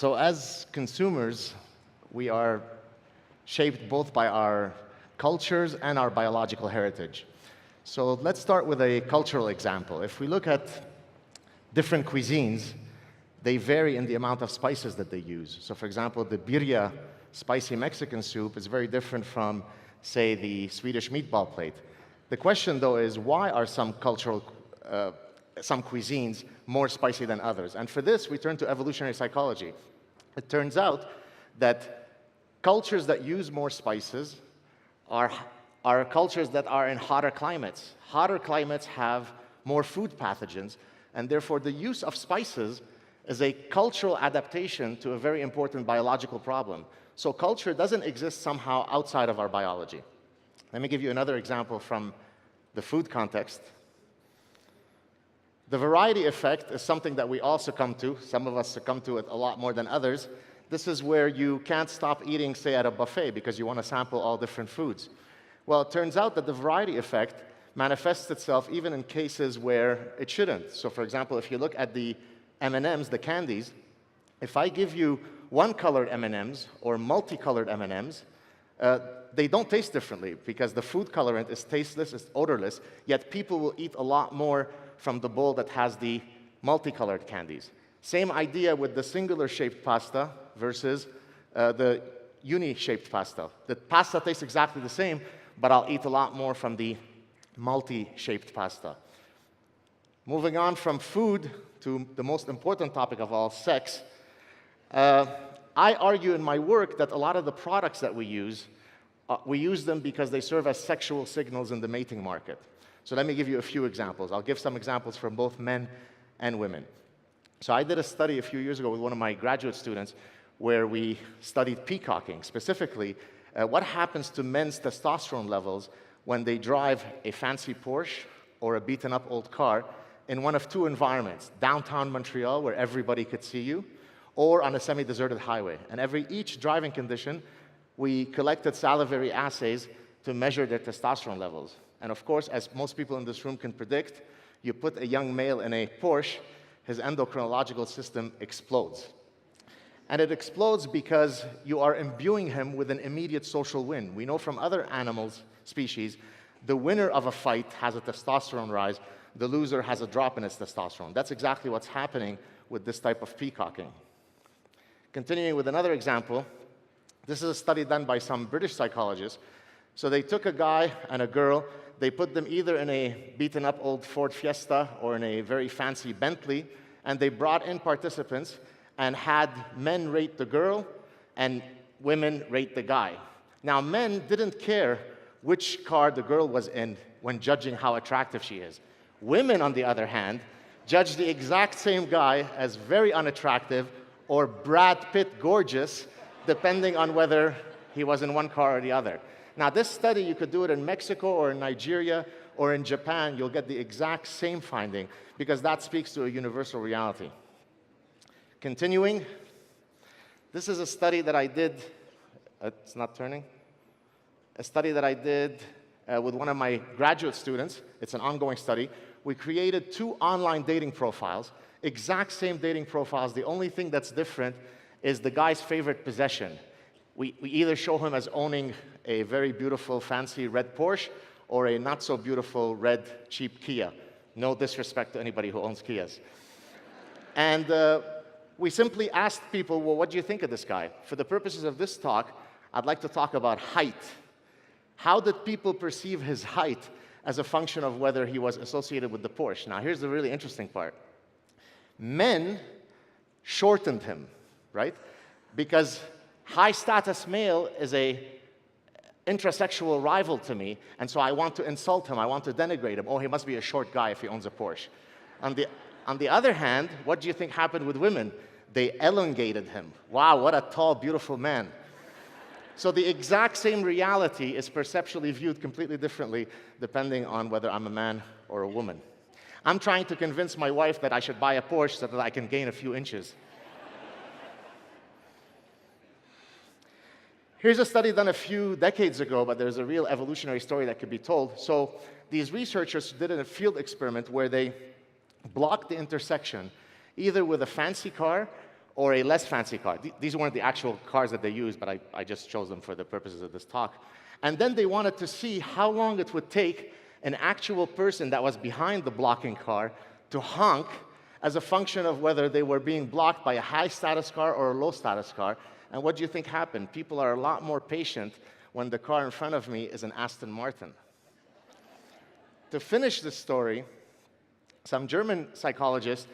So as consumers, we are shaped both by our cultures and our biological heritage. So let's start with a cultural example. If we look at different cuisines, they vary in the amount of spices that they use. So for example, the birria spicy Mexican soup is very different from, say, the Swedish meatball plate. The question, though, is why are some cuisines more spicy than others? And for this, we turn to evolutionary psychology. It turns out that cultures that use more spices are cultures that are in hotter climates. Hotter climates have more food pathogens, and therefore the use of spices is a cultural adaptation to a very important biological problem. So culture doesn't exist somehow outside of our biology. Let me give you another example from the food context. The variety effect is something that we all succumb to. Some of us succumb to it a lot more than others. This is where you can't stop eating, say, at a buffet because you want to sample all different foods. Well, it turns out that the variety effect manifests itself even in cases where it shouldn't. So for example, if you look at the M&Ms, the candies, if I give you one-colored M&Ms or multicolored M&Ms, they don't taste differently because the food colorant is tasteless, it's odorless, yet people will eat a lot more from the bowl that has the multicolored candies. Same idea with the singular-shaped pasta versus the uni-shaped pasta. The pasta tastes exactly the same, but I'll eat a lot more from the multi-shaped pasta. Moving on from food to the most important topic of all, sex, I argue in my work that a lot of the products that we use them because they serve as sexual signals in the mating market. So let me give you a few examples. I'll give some examples from both men and women. So I did a study a few years ago with one of my graduate students where we studied peacocking. Specifically, what happens to men's testosterone levels when they drive a fancy Porsche or a beaten-up old car in one of two environments, downtown Montreal, where everybody could see you, or on a semi-deserted highway. And each driving condition, we collected salivary assays to measure their testosterone levels. And of course, as most people in this room can predict, you put a young male in a Porsche, his endocrinological system explodes. And it explodes because you are imbuing him with an immediate social win. We know from other animals, species, the winner of a fight has a testosterone rise, the loser has a drop in its testosterone. That's exactly what's happening with this type of peacocking. Continuing with another example, this is a study done by some British psychologists. So they took a guy and a girl, they put them either in a beaten-up old Ford Fiesta or in a very fancy Bentley, and they brought in participants and had men rate the girl and women rate the guy. Now, men didn't care which car the girl was in when judging how attractive she is. Women, on the other hand, judged the exact same guy as very unattractive or Brad Pitt gorgeous, depending on whether he was in one car or the other. Now, this study, you could do it in Mexico or in Nigeria or in Japan. You'll get the exact same finding because that speaks to a universal reality. Continuing, this is a study that I did, it's not turning, a study that I did with one of my graduate students. It's an ongoing study. We created 2 online dating profiles, exact same dating profiles. The only thing that's different is the guy's favorite possession. We either show him as owning a very beautiful, fancy red Porsche or a not-so-beautiful red, cheap Kia. No disrespect to anybody who owns Kias. And we simply asked people, well, what do you think of this guy? For the purposes of this talk, I'd like to talk about height. How did people perceive his height as a function of whether he was associated with the Porsche? Now, here's the really interesting part. Men shortened him, right? Because high-status male is a intrasexual rival to me, and so I want to insult him, I want to denigrate him. Oh, he must be a short guy if he owns a Porsche. On the other hand, what do you think happened with women? They elongated him. Wow, what a tall, beautiful man. So the exact same reality is perceptually viewed completely differently depending on whether I'm a man or a woman. I'm trying to convince my wife that I should buy a Porsche so that I can gain a few inches. Here's a study done a few decades ago, but there's a real evolutionary story that could be told. So these researchers did a field experiment where they blocked the intersection either with a fancy car or a less fancy car. These weren't the actual cars that they used, but I just chose them for the purposes of this talk. And then they wanted to see how long it would take an actual person that was behind the blocking car to honk as a function of whether they were being blocked by a high-status car or a low-status car. And what do you think happened? People are a lot more patient when the car in front of me is an Aston Martin. To finish this story, some German psychologists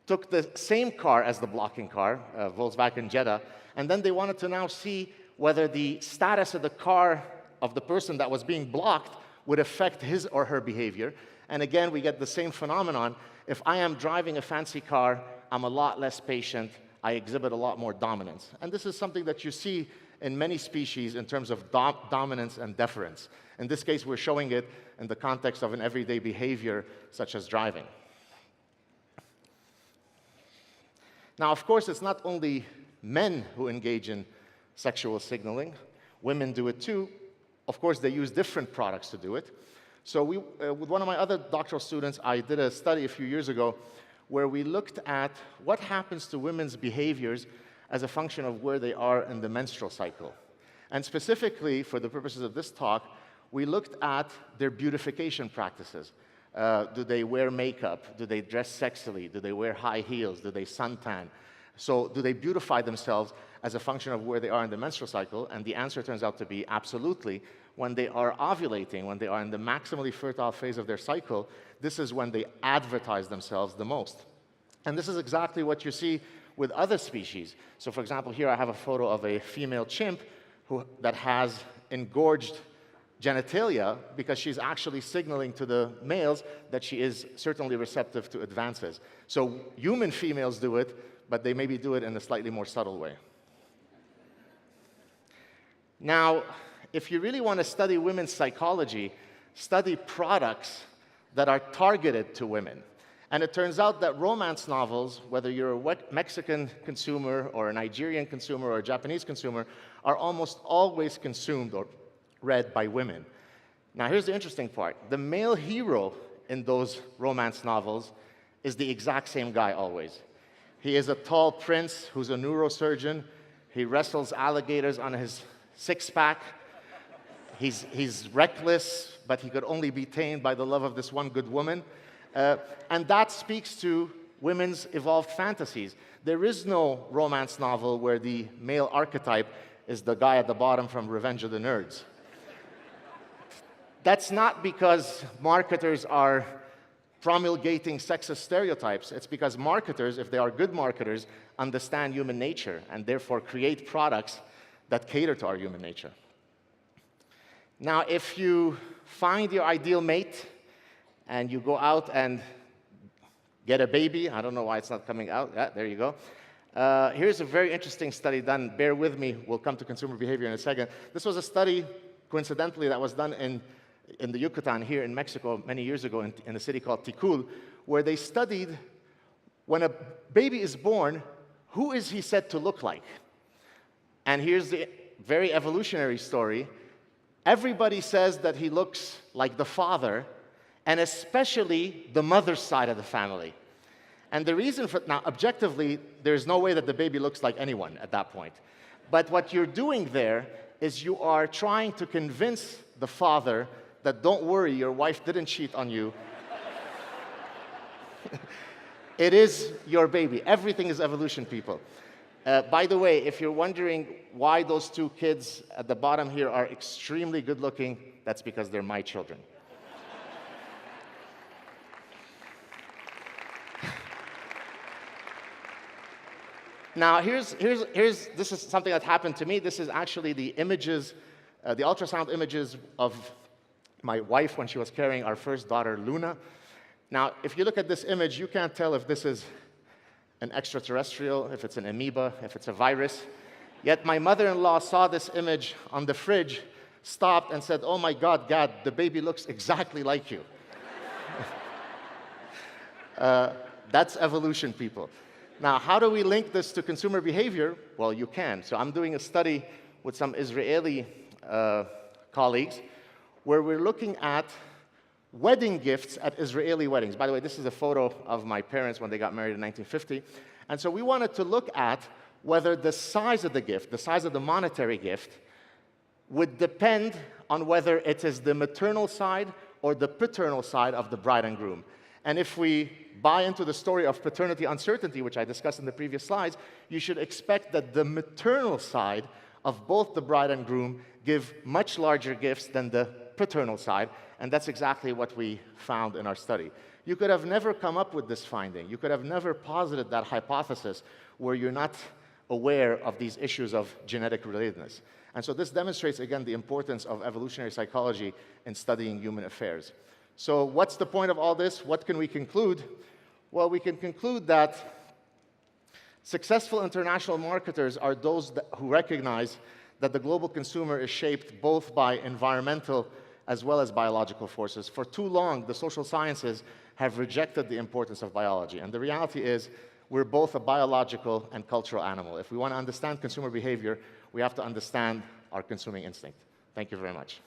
took the same car as the blocking car, Volkswagen Jetta, and then they wanted to now see whether the status of the car of the person that was being blocked would affect his or her behavior. And again, we get the same phenomenon. If I am driving a fancy car, I'm a lot less patient. I exhibit a lot more dominance. And this is something that you see in many species in terms of dominance and deference. In this case, we're showing it in the context of an everyday behavior, such as driving. Now, of course, it's not only men who engage in sexual signaling. Women do it too. Of course, they use different products to do it. So with one of my other doctoral students, I did a study a few years ago where we looked at what happens to women's behaviors as a function of where they are in the menstrual cycle. And specifically, for the purposes of this talk, we looked at their beautification practices. Do they wear makeup? Do they dress sexily? Do they wear high heels? Do they suntan? So do they beautify themselves as a function of where they are in the menstrual cycle? And the answer turns out to be absolutely. When they are ovulating, when they are in the maximally fertile phase of their cycle, this is when they advertise themselves the most. And this is exactly what you see with other species. So for example, here I have a photo of a female chimp that has engorged genitalia because she's actually signaling to the males that she is certainly receptive to advances. So human females do it, but they maybe do it in a slightly more subtle way. Now, if you really want to study women's psychology, study products that are targeted to women. And it turns out that romance novels, whether you're a Mexican consumer or a Nigerian consumer or a Japanese consumer, are almost always consumed or read by women. Now, here's the interesting part. The male hero in those romance novels is the exact same guy always. He is a tall prince who's a neurosurgeon. He wrestles alligators on his six-pack. He's reckless, but he could only be tamed by the love of this one good woman. And that speaks to women's evolved fantasies. There is no romance novel where the male archetype is the guy at the bottom from Revenge of the Nerds. That's not because marketers are promulgating sexist stereotypes. It's because marketers, if they are good marketers, understand human nature and therefore create products that cater to our human nature. Now, if you find your ideal mate and you go out and get a baby, I don't know why it's not coming out. Yeah, there you go. Here's a very interesting study done. Bear with me. We'll come to consumer behavior in a second. This was a study, coincidentally, that was done in the Yucatan here in Mexico many years ago in a city called Tikul, where they studied when a baby is born, who is he said to look like? And here's the very evolutionary story. Everybody says that he looks like the father, and especially the mother's side of the family. And the reason for, now objectively, there's no way that the baby looks like anyone at that point. But what you're doing there is you are trying to convince the father that don't worry, your wife didn't cheat on you. It is your baby. Everything is evolution, people. By the way, if you're wondering why those two kids at the bottom here are extremely good looking, that's because they're my children. Now, this is something that happened to me. This is actually the images, the ultrasound images of my wife when she was carrying our first daughter, Luna. Now, if you look at this image, you can't tell if this is an extraterrestrial, if it's an amoeba, if it's a virus. Yet my mother-in-law saw this image on the fridge, stopped and said, "Oh my God, Gad, the baby looks exactly like you." That's evolution, people. Now, how do we link this to consumer behavior? Well, you can. So I'm doing a study with some Israeli colleagues where we're looking at wedding gifts at Israeli weddings. By the way, this is a photo of my parents when they got married in 1950. And so we wanted to look at whether the size of the gift, the size of the monetary gift, would depend on whether it is the maternal side or the paternal side of the bride and groom. And if we buy into the story of paternity uncertainty, which I discussed in the previous slides, you should expect that the maternal side of both the bride and groom give much larger gifts than the paternal side, and that's exactly what we found in our study. You could have never come up with this finding. You could have never posited that hypothesis where you're not aware of these issues of genetic relatedness. And so this demonstrates, again, the importance of evolutionary psychology in studying human affairs. So what's the point of all this? What can we conclude? Well, we can conclude that successful international marketers are those who recognize that the global consumer is shaped both by environmental as well as biological forces. For too long, the social sciences have rejected the importance of biology. And the reality is, we're both a biological and cultural animal. If we want to understand consumer behavior, we have to understand our consuming instinct. Thank you very much.